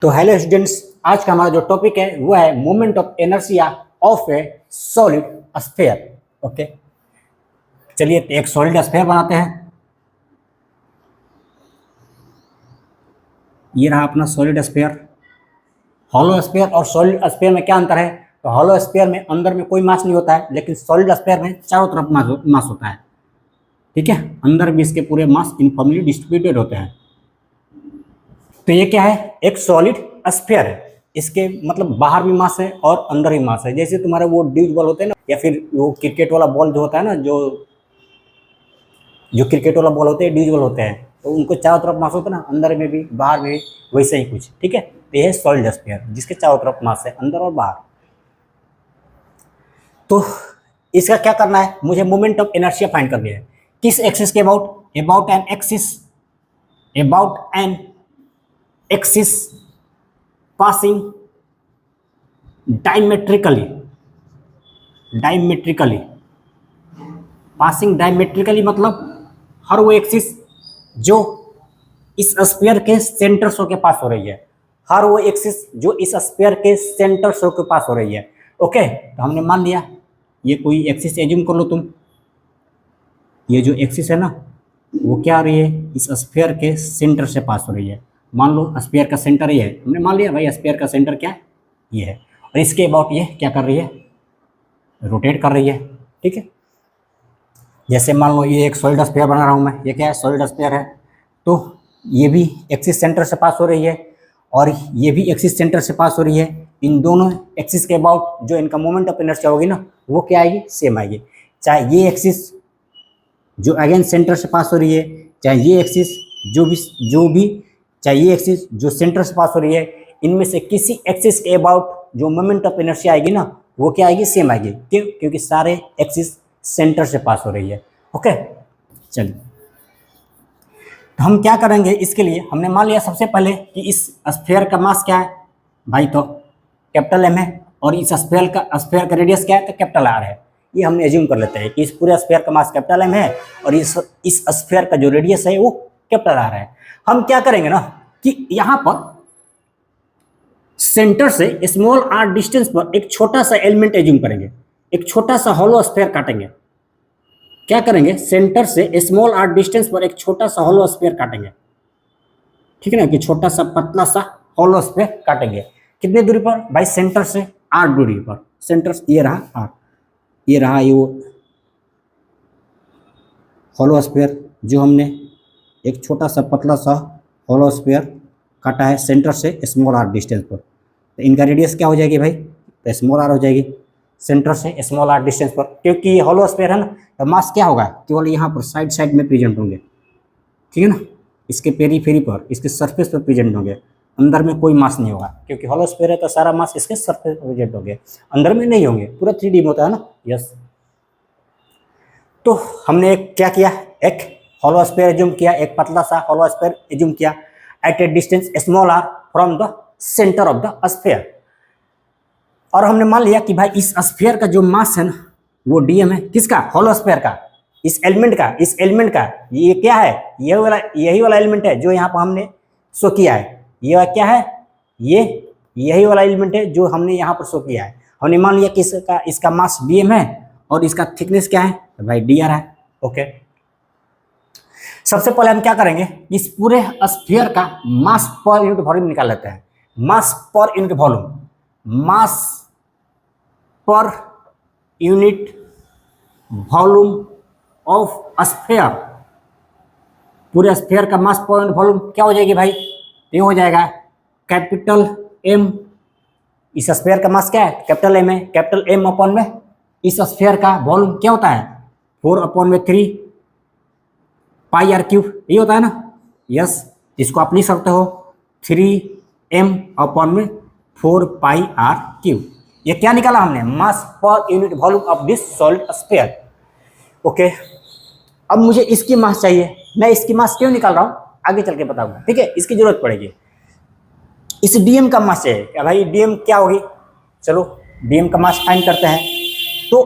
तो hello students, आज का हमारा जो टॉपिक है वो है moment of inertia of A solid sphere. Okay, चलिए एक सॉलिड स्फीयर बनाते हैं। ये रहा अपना सॉलिड स्फीयर। हॉलो स्फीयर और सॉलिड स्फीयर में क्या अंतर है? तो हॉलो स्फीयर में अंदर में कोई मास नहीं होता है, लेकिन सॉलिड स्फीयर में चारों तरफ मास होता है। ठीक है, अंदर भी इसके पूरे मास यूनिफॉर्मली डिस्ट्रीब्यूटेड होते हैं। तो ये क्या है? एक सॉलिड स्फीयर है। इसके मतलब बाहर भी मास है और अंदर भी मास है। जैसे तुम्हारे वो ड्यूज बॉल होते हैं ना, या फिर वो क्रिकेट वाला बॉल जो होता है ना, जो क्रिकेट वाला बॉल होते हैं, ड्यूज बॉल होते हैं, तो उनको चारों तरफ मास होता है ना, अंदर में भी बाहर में भी वैसे ही कुछ। ठीक है, तो ये है सॉलिड स्फीयर जिसके चारों तरफ मास है, अंदर और बाहर। तो इसका क्या करना है? मुझे मोमेंट ऑफ इनर्शिया फाइंड करनी है। किस एक्सिस के about? About an axis passing diametrically मतलब हर वो एक्सिस जो इस स्फीयर के सेंटर शो के पास हो रही है। ओके, तो हमने मान लिया ये कोई एक्सिस एज्यूम कर लो तुम। ये जो एक्सिस है ना, वो क्या आ रही है? इस स्फीयर के सेंटर से पास हो रही है। मान लो स्फीयर का सेंटर ये है, हमने मान लिया भाई स्फीयर का सेंटर क्या है? ये है। और इसके अबाउट ये क्या कर रही है? रोटेट कर रही है। ठीक है, जैसे मान लो ये एक सॉलिड स्फीयर बना रहा हूँ मैं। ये क्या है? सॉलिड स्फीयर है। तो ये भी एक्सिस सेंटर से पास हो रही है और ये भी एक्सिस सेंटर से पास हो रही है। इन दोनों एक्सिस के अबाउट जो इनका मोमेंट ऑफ इनर्शिया होगी ना, वो क्या आएगी? सेम आएगी। चाहे ये एक्सिस जो अगेन सेंटर से पास हो रही है, चाहे ये एक्सिस चाहे ये एक्सिस जो सेंटर से पास हो रही है, इनमें से किसी एक्सिस के अबाउट जो मोमेंट ऑफ इनर्शिया आएगी ना, वो क्या आएगी? सेम आएगी। क्यों? क्योंकि सारे एक्सिस सेंटर से पास हो रही है। ओके, चलिए तो हम क्या करेंगे इसके लिए? हमने मान लिया सबसे पहले कि इस स्फीयर का मास क्या है भाई? तो कैपिटल एम है। और इस स्फीयर का रेडियस क्या है? तो कैपिटल आर है। ये हमने एज्यूम कर लेते हैं कि इस पूरे स्फीयर का मास कैपिटल एम है और इस स्फीयर का जो रेडियस है वो कैपिटल आर है। हम क्या करेंगे ना कि यहां पर सेंटर से स्मॉल आर डिस्टेंस पर एक छोटा सा एलिमेंट एज्यूम करेंगे। एक छोटा सा हॉलो स्फीयर काटेंगे। क्या करेंगे? सेंटर से स्मॉल आर डिस्टेंस पर एक छोटा सा हॉलो स्फीयर काटेंगे। ठीक है ना, कि छोटा सा पतला सा हॉलो स्फीयर काटेंगे। कितनी दूरी पर भाई? सेंटर से आर दूरी पर। सेंटर से ये रहा आर, ये रहा ये वो हॉलो स्फीयर जो हमने एक छोटा सा पतला सा हॉलो स्फीयर काटा है सेंटर से स्मॉल आर डिस्टेंस पर। तो इनका रेडियस क्या हो जाएगी भाई? तो स्मॉल आर हो जाएगी सेंटर से स्मॉल आर डिस्टेंस पर। क्योंकि ये हॉलो स्फीयर है ना, तो मास क्या होगा? केवल यहाँ पर साइड में प्रेजेंट होंगे। ठीक है ना, इसके पेरीफेरी पर, इसके सरफेस पर प्रेजेंट होंगे। अंदर में कोई मास नहीं होगा, क्योंकि हॉलो स्फीयर है तो सारा मास इसके सरफेस पर प्रेजेंट होंगे, अंदर में नहीं होंगे। पूरा 3D में होता है ना। यस, तो हमने क्या किया? एक हॉलो स्फीयर एज्यूम किया, एक पतला सा हॉलो स्फीयर एज्यूम किया at a distance small r from the centre of the sphere. और हमने मान लिया कि भाई इस स्फीयर का जो मास है ना, वो डीएम है। किसका? हॉलो स्फीयर का, इस एलिमेंट का। ये क्या है? यही वाला एलिमेंट है जो यहाँ पर हमने शो किया है। ये क्या है? यही वाला एलिमेंट है जो हमने यहाँ पर शो किया है। हमने मान लिया कि इसका मास डीएम है और इसका थिकनेस क्या है? तो भाई डीआर है। ओके, सबसे पहले हम क्या करेंगे? इस पूरे स्फीयर का मास पर यूनिट वॉल्यूम निकाल लेते हैं। Mass per unit volume of sphere. पूरे स्फीयर का मास पर यूनिट वॉल्यूम क्या हो जाएगी भाई? ये हो जाएगा कैपिटल एम। इस स्फीयर का मास क्या है? कैपिटल एम है। कैपिटल एम अपॉन में इस स्फीयर का वॉल्यूम क्या होता है? 4/3 पाई आर क्यूब, ये होता है ना। यस, इसको आप लिख सकते हो 3m/4 पाई आर क्यूब। ये क्या निकाला हमने? Mass per unit volume of this solid sphere. Okay, अब मुझे इसकी मास चाहिए। मैं इसकी मास क्यों निकाल रहा हूं आगे चल के बताऊंगा। ठीक है, इसकी जरूरत पड़ेगी। इस डीएम का मास चाहिए। क्या भाई डीएम क्या होगी? चलो डीएम का मास फाइंड करते हैं। तो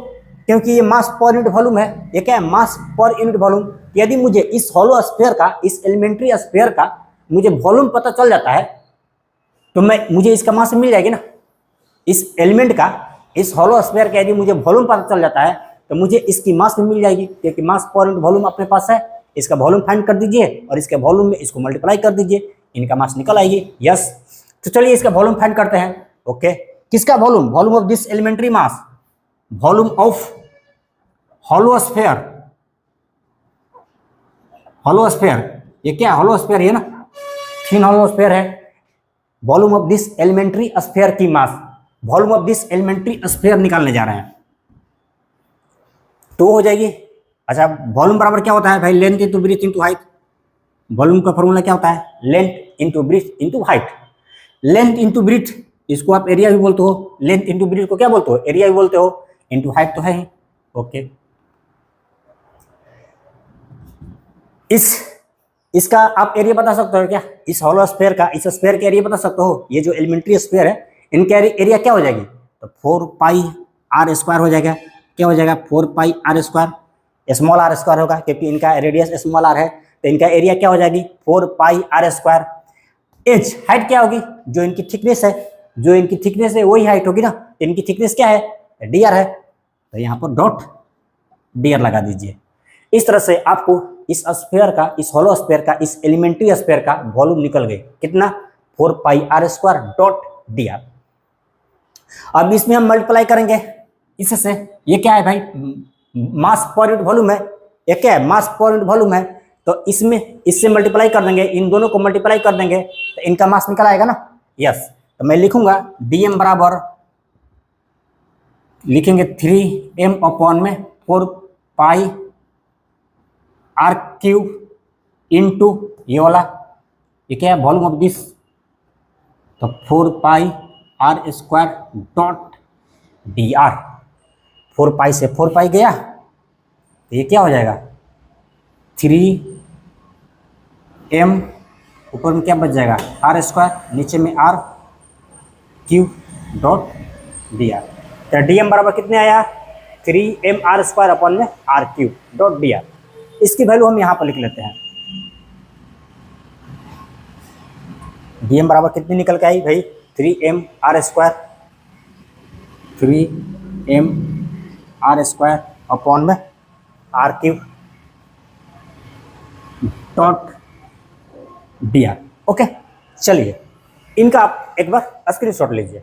क्योंकि ये मास पर यूनिट वॉल्यूम है, ये क्या है? मास पर यूनिट वॉल्यूम। यदि मुझे इस हॉलो स्फीयर का, इस एलिमेंट्री स्फीयर का मुझे वॉल्यूम पता चल जाता है, तो मुझे इसका मास मिल जाएगी ना, इस एलिमेंट का, इस हॉलो स्फीयर का यदि मुझे वॉल्यूम पता चल जाता है तो मुझे इसकी मास भी मिल जाएगी, क्योंकि मास पर यूनिट वॉल्यूम अपने पास है। इसका वॉल्यूम फाइंड कर दीजिए और इसके वॉल्यूम में इसको मल्टीप्लाई कर दीजिए, इनका मास निकल आएगी। यस, तो चलिए इसका वॉल्यूम फाइंड करते हैं। ओके, किसका volume? Volume of this elementary mass, volume of hollow sphere. Hollow sphere, ये क्या है? हॉलो स्फीयर, ये ना थिन हॉलो स्फीयर है। Volume of this elementary sphere की mass, volume of this elementary sphere निकालने जा रहे हैं, तो हो जाएगी। अच्छा, वॉल्यूम बराबर क्या होता है भाई? Length into breadth into height. Volume का फॉर्मूला क्या होता है? Length into breadth into height. Length into breadth, इसको आप एरिया भी बोलते हो, लेंथ इंटू ब्रीथ को क्या बोलते हो? एरिया भी बोलते हो, इंटू हाइट तो है ही। ओके, इसका आप एरिया बता सकते हो क्या? इस हॉलो स्फीयर का, इस स्फीयर का एरिया बता सकते हो? ये जो एलिमेंट्री स्फीयर है, इनका एरिया क्या हो जाएगी? तो 4 पाई आर स्क्वायर हो जाएगा। क्या हो जाएगा? 4 pi r square, small r square होगा क्योंकि इनका रेडियस स्मॉल आर है, तो इनका एरिया क्या हो जाएगी? 4 pi r square. H, height क्या होगी? जो इनकी थिकनेस है, जो इनकी थिकनेस है वही हाइट होगी ना। इनकी थिकनेस क्या है? डी आर है, तो यहाँ पर डॉट डी आर लगा दीजिए। इस तरह से आपको इस स्फीयर का, इस हॉलो स्फीयर का, इस एलिमेंट्री स्फीयर का वॉल्यूम निकल गए। कितना? 4 pi r square dot D r. अब इसमें हम मल्टीप्लाई करेंगे इससे। ये क्या है भाई? मास पर यूनिट वॉल्यूम है। ये क्या है? मास पर यूनिट वॉल्यूम है। तो इसमें इससे मल्टीप्लाई कर देंगे, इन दोनों को मल्टीप्लाई कर देंगे तो इनका मास निकल आएगा ना। यस, तो मैं लिखूंगा डीएम बराबर, लिखेंगे 3m अपॉन में 4 पाई आर क्यूब इंटू ये वाला, ये क्या है? वॉल्यूम ऑफ दिस, तो 4 pi r square dot D r. 4 pi से 4 पाई गया तो ये क्या हो जाएगा? 3m, ऊपर में क्या बच जाएगा? आर स्क्वायर, नीचे में are cube dot D R. तो डी एम बराबर कितने आया? 3m आर स्क्वायर अपॉन में are cube dot D R. इसकी वैल्यू हम यहाँ पर लिख लेते हैं। डीएम बराबर कितनी निकल के आई भाई? 3m are square, 3m are square upon में are cube dot D r. Okay, चलिए इनका आप एक बार स्क्रीनशॉट लीजिए।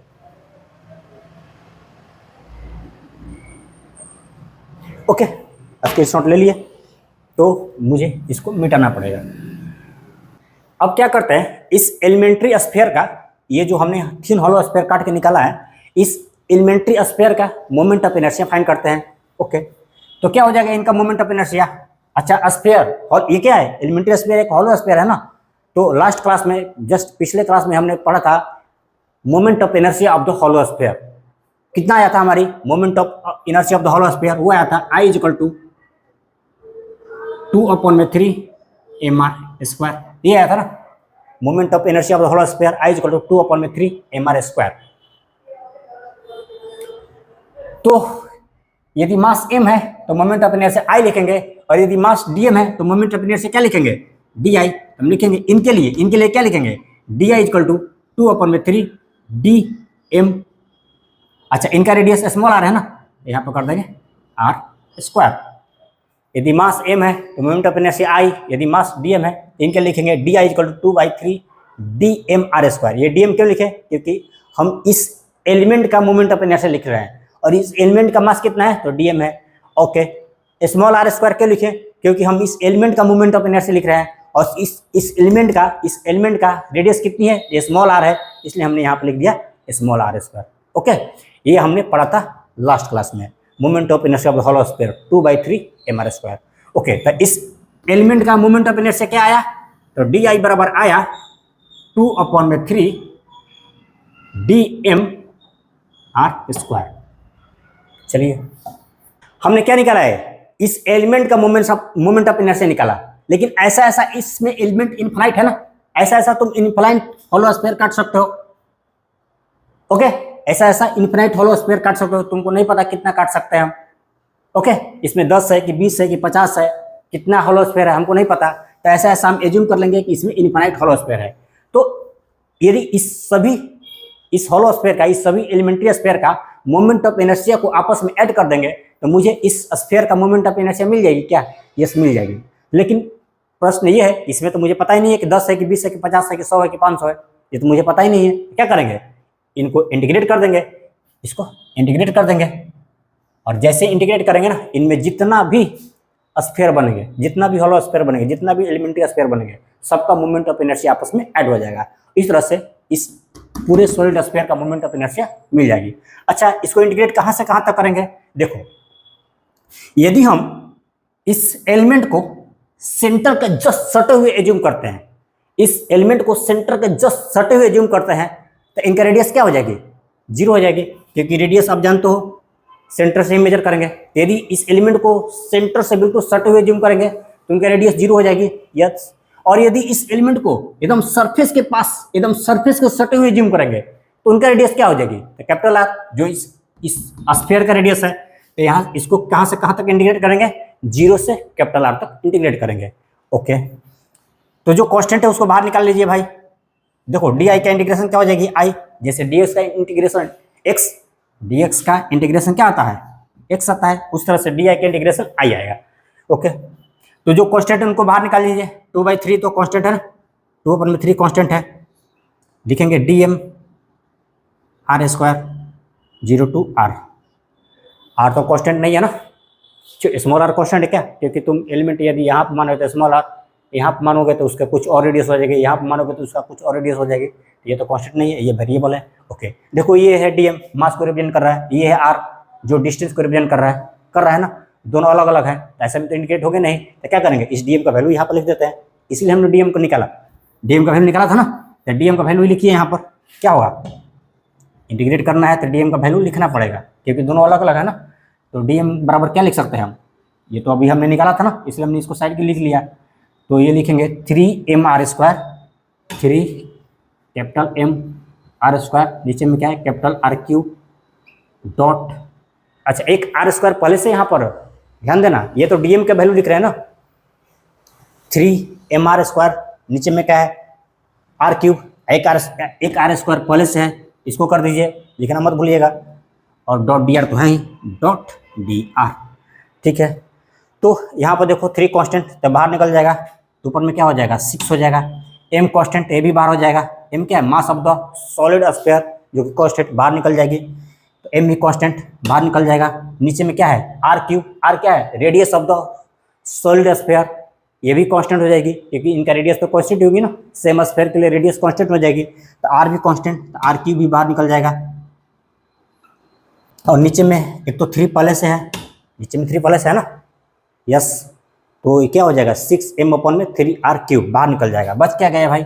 ओके, स्क्रीनशॉट ले लिए, तो मुझे इसको मिटाना पड़ेगा। अब क्या करते हैं, इस एलिमेंट्री स्फीयर का, ये जो हमने थिन हॉलो स्फीयर काट के निकाला है, इस एलिमेंट्री स्फीयर का मोमेंट ऑफ इनर्शिया फाइंड करते हैं। ओके, तो क्या हो जाएगा इनका मोमेंट ऑफ इनर्शिया? अच्छा, स्फीयर, और ये क्या है? एलिमेंट्री स्फीयर एक हॉलो स्फीयर है ना। तो लास्ट क्लास में, जस्ट पिछले क्लास में हमने पढ़ा था moment of inertia of the hollow sphere. कितना आया था हमारी moment of inertia of the hollow sphere? वो आया था I इक्वल टू 2 अपॉन में 3mr स्क्वायर। ये आया था ना moment of inertia of the hollow sphere, I equal to 2 upon में 3mr स्क्वायर। तो यदि मास m है तो मोमेंट ऑफ इनर्शिया I लिखेंगे, और यदि मास dm है तो मोमेंट ऑफ इनर्शिया क्या लिखेंगे? di। हम लिखेंगे इनके लिए क्या लिखेंगे? di इक्वल टू 2 अपॉन में 3 dm। अच्छा, इनका रेडियस स्मॉल आर है ना, यहाँ पर कर देंगे आर स्क्वायर। यदि मास m है तो मोमेंट ऑफ इनर्शिया I, यदि मास dm है तो इनके लिखेंगे di equal to 2/3 dmr square. ये dm क्यों लिखे? क्योंकि हम इस एलिमेंट का मोमेंट ऑफ इनर्शिया लिख रहे हैं, और इस एलिमेंट का मास कितना है? तो dm है। ओके, स्मॉल आर स्क्वायर क्यों लिखे? क्योंकि हम इस एलिमेंट का मोमेंट ऑफ इनर्शिया लिख रहे हैं, और इस एलिमेंट का रेडियस कितनी है? ये स्मॉल आर है, इसलिए हमने यहाँ पर लिख दिया स्मॉल आर स्क्वायर। ओके, ये हमने पढ़ा था लास्ट क्लास में, moment of inertia of the hollow sphere 2/3 mr square. Okay, तो इस एलिमेंट का मोमेंट ऑफ इनर्शिया क्या आया? तो डी आई बराबर आया 2 अपॉन में 3 dm r स्क्वायर। चलिए, हमने क्या निकाला है? इस एलिमेंट का मोमेंट ऑफ इनर्शिया निकाला, लेकिन ऐसा इसमें एलिमेंट इनफाइनाइट है ना, ऐसा तुम इनफाइनाइट हॉलो स्फीयर काट सकते हो। ओके, ऐसा इनफाइनाइट हॉलो स्फीयर काट सकते हो, तुमको नहीं पता कितना काट सकते हैं हम। ओके, इसमें 10 है कि 20 है कि 50 है, कितना हॉलो स्फीयर है हमको नहीं पता, तो ऐसा हम एज्यूम कर लेंगे कि इसमें इनफाइनाइट हॉलो स्फीयर है। तो यदि इस सभी इस हॉलो स्फीयर का, इस सभी एलिमेंट्री स्फीयर का मोमेंट ऑफ इनर्शिया को आपस में ऐड कर देंगे तो मुझे इस स्फीयर का मोमेंट ऑफ इनर्शिया मिल जाएगी क्या? यस, मिल जाएगी। लेकिन प्रश्न ये है, इसमें तो मुझे पता ही नहीं है कि 10 है कि 20 है कि 50 है कि 100 है कि 500 है, ये तो मुझे पता ही नहीं है। क्या करेंगे? इनको इंटीग्रेट कर देंगे, इसको इंटीग्रेट कर देंगे, और जैसे इंटीग्रेट करेंगे ना, इनमें जितना भी स्फीयर बनेंगे, जितना भी हॉलो स्फीयर बनेंगे, जितना भी एलिमेंट्री स्फीयर बनेंगे, सबका मोमेंट ऑफ इनर्शिया आपस में ऐड हो जाएगा। इस तरह से इस पूरे सॉलिड स्फीयर का मोमेंट ऑफ इनर्शिया मिल जाएगी। अच्छा, इसको इंटीग्रेट कहां से कहां तक करेंगे? देखो, यदि हम इस एलिमेंट को सेंटर के जस्ट सटे हुए एज्यूम करते हैं, इस एलिमेंट को सेंटर के जस्ट सटे हुए एज्यूम करते हैं, तो इनका रेडियस क्या हो जाएगी? 0 हो जाएगी, क्योंकि रेडियस आप जानते हो सेंटर से ही मेजर करेंगे। यदि इस एलिमेंट को सेंटर से बिल्कुल सटे हुए एज्यूम करेंगे तो इनका रेडियस 0 हो जाएगी। यस, और यदि इस एलिमेंट को एकदम सरफेस के पास, एकदम सरफेस के सटे हुए एज्यूम करेंगे तो उनका रेडियस क्या हो जाएगी? तो कैपिटल आर, जो इस स्फीयर का रेडियस है। तो यहाँ इसको कहां से कहां तक इंटीग्रेट करेंगे? 0 से कैपिटल आर तक इंटीग्रेट करेंगे। ओके, तो जो कांस्टेंट है उसको बाहर निकाल लीजिए भाई। देखो, डी आई का इंटीग्रेशन क्या हो जाएगी? आई। जैसे डी एक्स का इंटीग्रेशन एक्स, डी एक्स का इंटीग्रेशन क्या आता है? एक्स आता है। उस तरह से डी आई का इंटीग्रेशन आई आएगा। ओके, तो जो कांस्टेंट है उनको बाहर निकाल लीजिए। 2/3 तो कांस्टेंट है ना, 2/3 कांस्टेंट है। लिखेंगे D M R square 0 to r। आर तो कांस्टेंट नहीं है ना, स्मॉल आर कांस्टेंट है क्या? क्योंकि तुम एलिमेंट यदि यहाँ पर मानोगे तो स्मॉल आर, यहाँ पर मानोगे तो उसका कुछ और रेडियस हो जाएगी, यहाँ पर मानोगे तो उसका कुछ और रेडियस हो जाएगी। ये तो कांस्टेंट नहीं है, ये वेरिएबल है। ओके, देखो ये है डीएम, मास को रिप्रेजेंट कर रहा है, ये है आर जो डिस्टेंस को रिप्रेजेंट कर रहा है ना, दोनों अलग अलग है। ऐसा भी तो इंडिकेट हो गए नहीं, तो क्या करेंगे? इस डीएम का वैल्यू यहाँ पर लिख देते हैं, इसलिए हमने डीएम को निकाला। डीएम का वैल्यू निकाला था ना, तो डीएम का वैल्यू लिखिए यहाँ पर। क्या होगा? इंटीग्रेट करना है तो डीएम का वैल्यू लिखना पड़ेगा, क्योंकि दोनों अलग अलग है ना। तो डीएम बराबर क्या लिख सकते हैं हम? ये तो अभी हमने निकाला था ना, इसलिए हमने इसको साइड के लिख लिया। तो ये लिखेंगे 3mr square, 3 capital M R square, नीचे में क्या है? Capital R cube dot. अच्छा, एक आर स्क्वायर पहले से यहाँ पर ध्यान देना, ये तो डीएम का वैल्यू लिख रहे हैं ना, 3mr स्क्वायर, नीचे में क्या है? R cube. एक आर स्क्वायर पहले से है, इसको कर दीजिए, लिखना मत भूलिएगा। और डॉट डी आर तो है ही, डॉट डी आर। ठीक है, तो यहाँ पर देखो 3 कांस्टेंट तो बाहर निकल जाएगा, तो ऊपर में क्या हो जाएगा? 6 हो जाएगा। एम कांस्टेंट, ए भी बाहर हो जाएगा। एम क्या है? Mass of the solid sphere, जो कि कांस्टेंट बाहर निकल जाएगी, तो एम भी कांस्टेंट बाहर निकल जाएगा। नीचे में क्या है? R cube. आर क्या है? Radius of the solid sphere, ये भी कांस्टेंट हो जाएगी, क्योंकि इनका रेडियस तो कांस्टेंट होगी ना, सेम स्फीयर के लिए रेडियस कांस्टेंट हो जाएगी। तो आर भी कांस्टेंट, तो आर क्यूब भी बाहर निकल जाएगा। और नीचे में एक तो 3 पहले से है, नीचे में 3 पहले से है ना। यस, तो ये क्या हो जाएगा? 6m/3r क्यूब बाहर निकल जाएगा। बच क्या गया भाई?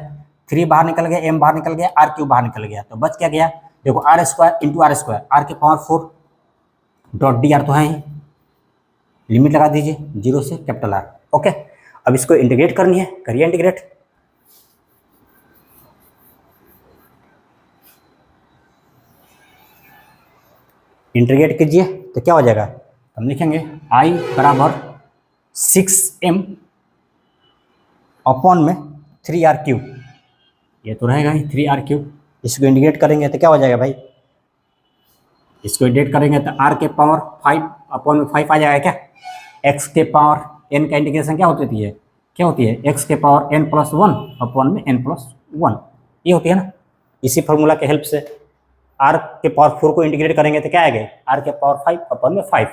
3 बाहर निकल गया, m बाहर निकल गया, r क्यूब बाहर निकल गया, तो बच क्या गया? देखो R square into R square, R के पावर 4 डॉट डी आर तो है ही, लिमिट लगा दीजिए 0 से कैपिटल आर। ओके, अब इसको इंटीग्रेट करनी है, करिए इंटीग्रेट। इंटीग्रेट कीजिए तो क्या हो जाएगा? हम लिखेंगे i बराबर 6m अपॉन में 3r क्यूब, ये तो रहेगा ही 3r क्यूब। इसको इंटीग्रेट करेंगे तो क्या हो जाएगा भाई? इसको इंटीग्रेट करेंगे तो r के पावर 5 अपॉन में 5 आ जाएगा क्या? x के पावर n का इंटीग्रेशन क्या होती है? क्या होती है? x के पावर n+1 अपॉन में n+1, ये होती है ना। इसी फार्मूला के हेल्प से r के पावर 4 को इंटीग्रेट करेंगे तो क्या आएगा? r के पावर 5 अपॉन में 5,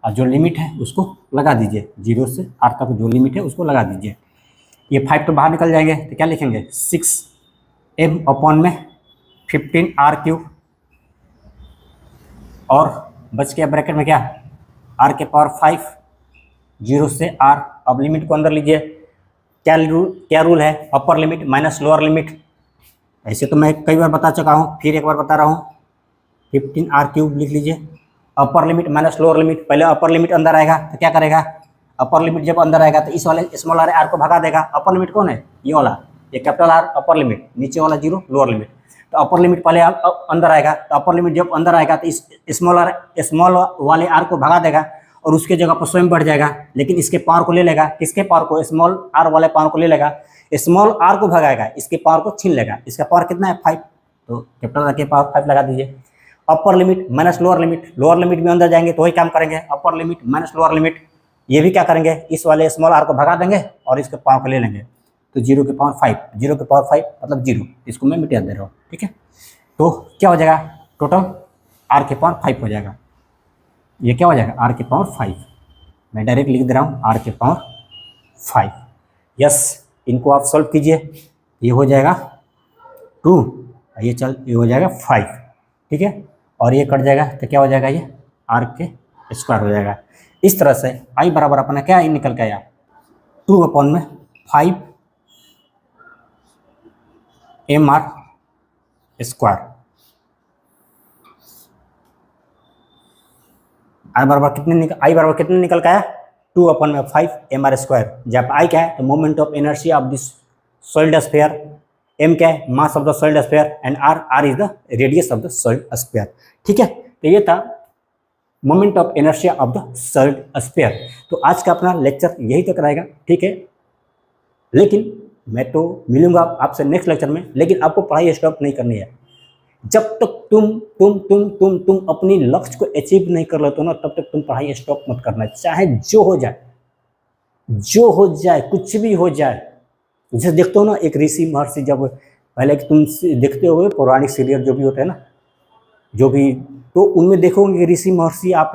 और जो लिमिट है उसको लगा दीजिए, 0 से r तक जो लिमिट है उसको लगा दीजिए। ये 5 तो बाहर निकल जाएंगे, तो क्या लिखेंगे? 6m अपॉन में 15r क्यूब, और बच गया ब्रैकेट में क्या? r के पावर 5, 0 से r। अब लिमिट को अंदर लीजिए। क्या रूल है? Upper limit minus lower limit. ऐसे तो मैं कई बार बता चुका हूँ, फिर एक बार बता रहा हूँ। 15r क्यूब लिख लीजिए। Upper limit minus lower limit, पहले अपर लिमिट अंदर आएगा तो क्या करेगा? अपर लिमिट जब अंदर आएगा तो इस वाले स्मॉल आर को भगा देगा। अपर लिमिट कौन है? ये वाला, ये कैपिटल आर अपर लिमिट, नीचे वाला 0 लोअर लिमिट। तो अपर लिमिट पहले अंदर आएगा, तो अपर लिमिट जब अंदर आएगा तो इस स्मॉल वाले आर को भगा देगा और उसके जगह पर स्वयं बढ़ जाएगा, लेकिन इसके पावर को ले लेगा। किसके पावर को? स्मॉल आर वाले पावर को ले लेगा। स्मॉल आर को भगाएगा, इसके पावर को छीन लेगा। इसका पावर कितना है? 5। तो कैपिटल आर के पावर 5 लगा दीजिए। Upper limit minus lower limit में अंदर जाएंगे तो वही काम करेंगे, upper limit minus lower limit, ये भी क्या करेंगे, इस वाले स्मॉल आर को भगा देंगे और इसके पावर को ले लेंगे, तो 0 की पावर 5, 0 की पावर 5 मतलब 0, इसको मैं मिटा दे रहा हूँ, ठीक है। तो क्या हो जाएगा, टोटल आर के पावर 5 हो जाएगा, ये क्या हो जाएगा, आर के पावर 5, मैं डायरेक्ट लिख दे रहा हूँ आर के पावर 5। यस, इनको आप सॉल्व कीजिए, ये हो जाएगा 2, ये हो जाएगा 5, ठीक है, और ये कट जाएगा तो क्या हो जाएगा, ये आर के स्क्वायर हो जाएगा। इस तरह से आई बराबर अपना क्या निकल के आया, 2/5 mr स्क्वायर। आई बराबर कितने निकल के आया, 2/5 mr स्क्वायर। जब आई क्या है तो moment of inertia of this solid sphere, M क्या है, mass of the solid sphere, and R is the radius of the solid sphere, ठीक है। तो ये था moment of inertia of the solid sphere. तो आज का अपना लेक्चर यही तक रहेगा, ठीक है, लेकिन मैं तो मिलूंगा आपसे नेक्स्ट लेक्चर में, लेकिन आपको पढ़ाई स्टॉप नहीं करनी है। जब तक तुम अपनी लक्ष्य को अचीव नहीं कर लेते हो ना, तब तक तुम पढ़ाई स्टॉप मत करना, चाहे जो हो जाए, कुछ भी हो जाए। जैसे देखते हो ना, एक ऋषि महर्षि, जब पहले तुम देखते हो पौराणिक सीरियल जो भी होते हैं ना, जो भी, तो उनमें देखोगे ऋषि महर्षि, आप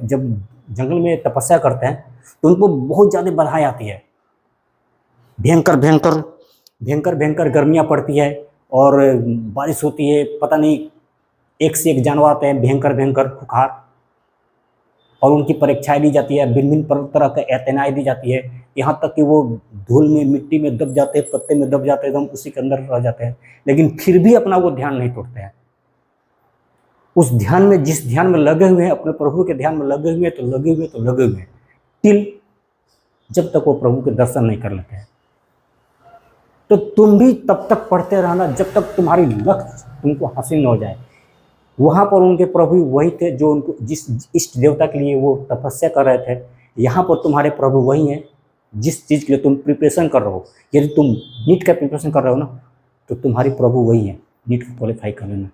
जब जंगल में तपस्या करते हैं तो उनको बहुत ज़्यादा बाधाएं आती है, भयंकर गर्मियाँ पड़ती है और बारिश होती है, पता नहीं एक से एक जानवर आते हैं भयंकर खुखार, और उनकी परीक्षाएं ली जाती है, भिन्न तरह का एतनाई दी जाती है, यहाँ तक कि वो धूल में, मिट्टी में दब जाते हैं, पत्ते में दब जाते हैं, एकदम उसी के अंदर रह जाते हैं, लेकिन फिर भी अपना वो ध्यान नहीं तोड़ते हैं। उस ध्यान में, जिस ध्यान में लगे हुए हैं, अपने प्रभु के ध्यान में लगे हुए हैं टिल जब तक वो प्रभु के दर्शन नहीं कर लेते हैं। तो तुम भी तब तक पढ़ते रहना जब तक तुम्हारी लक्ष्य तुमको हासिल न हो जाए। वहाँ पर उनके प्रभु वही थे जो उनको, जिस इष्ट देवता के लिए वो तपस्या कर रहे थे, यहाँ पर तुम्हारे प्रभु वही हैं जिस चीज़ के लिए तुम प्रिपरेशन कर रहे हो। यदि तुम नीट का प्रिपरेशन कर रहे हो ना, तो तुम्हारे प्रभु वही है, नीट को क्वालिफाई कर लेना।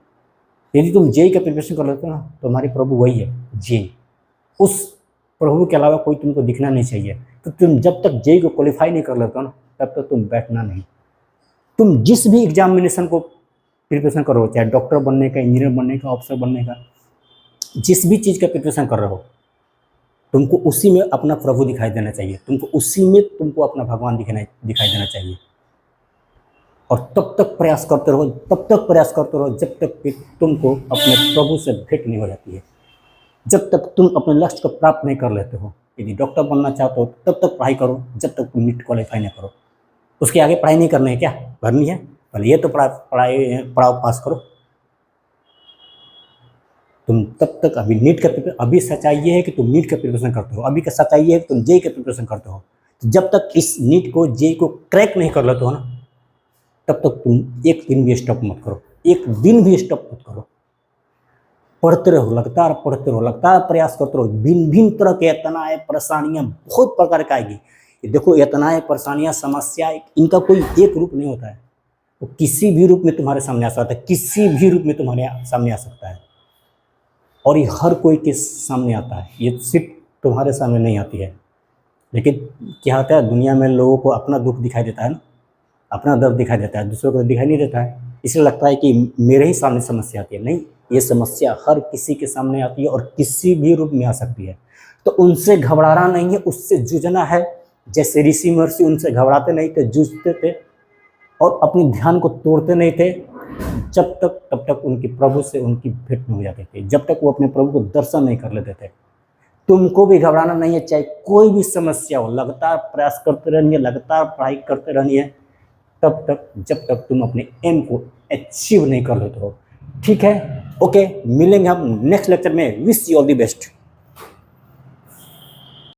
यदि तुम जेई का प्रिपरेशन कर लेते हो ना, तो हमारे प्रभु वही है, जेई। उस प्रभु के अलावा कोई तुमको दिखना नहीं चाहिए। तो तुम जब तक जेई को क्वालिफाई नहीं कर लेते हो ना, तब तक तुम बैठना नहीं। तुम जिस भी एग्जामिनेशन को प्रिपरेशन कर रहे हो, चाहे डॉक्टर बनने का, इंजीनियर बनने का, ऑफिसर बनने का, जिस भी चीज़ का प्रिपरेशन कर रहे हो, तुमको उसी में अपना प्रभु दिखाई देना चाहिए, उसी में तुमको अपना भगवान दिखाई देना चाहिए। और तब तक प्रयास करते रहो जब तक कि तुमको अपने प्रभु से भेंट नहीं हो जाती है, जब तक तुम अपने लक्ष्य को प्राप्त नहीं कर लेते हो। यदि डॉक्टर बनना चाहते हो तब तक पढ़ाई करो, जब तक तुम नीट क्वालिफाई नहीं करो। उसके आगे पढ़ाई नहीं करनी है, क्या करनी है, पहले ये तो पढ़ाओ पास करो। तुम तब तक अभी नीट का प्रिपरेशन, अभी सच्चाई ये है कि तुम नीट का प्रिपरेशन करते हो, अभी का सच्चाई ये है कि तुम जेई का प्रिपरेशन करते हो। तो जब तक इस नीट को, जेई को क्रैक नहीं कर लेते हो ना, तब तक तुम एक दिन भी स्टॉप मत करो, पढ़ते रहो, लगातार पढ़ते रहो, लगातार प्रयास करते रहो। भिन्न तरह के यातनाएं, परेशानियां बहुत प्रकार की आएगी। देखो, यातनाएं, परेशानियां, समस्या, इनका कोई एक रूप नहीं होता है, वो किसी भी रूप में तुम्हारे सामने आ सकता है, और ये हर कोई के सामने आता है, ये सिर्फ तुम्हारे सामने नहीं आती है। लेकिन क्या होता है, दुनिया में लोगों को अपना दुख दिखाई देता है ना, अपना दर्द दिखाई देता है, दूसरों को दिखाई नहीं देता है। इसलिए लगता है कि मेरे ही सामने समस्या आती है। नहीं, ये समस्या हर किसी के सामने आती है और किसी भी रूप में आ सकती है। तो उनसे घबराना नहीं है, उससे जूझना है। जैसे ऋषि महर्षि उनसे घबराते नहीं थे, जूझते थे और अपने ध्यान को तोड़ते नहीं थे, तब तक उनके प्रभु से उनकी भेंट नहीं हो जाती थी, जब तक वो अपने प्रभु को दर्शन नहीं कर लेते थे। तुमको भी घबराना नहीं है, चाहे कोई भी समस्या हो, लगातार प्रयास करते रहनी है, लगातार पढ़ाई करते रहनी है, तब तक जब तक तुम अपने एम को अचीव नहीं कर लेते हो। ठीक है, ओके, मिलेंगे हम नेक्स्ट लेक्चर में। Wish you all the best.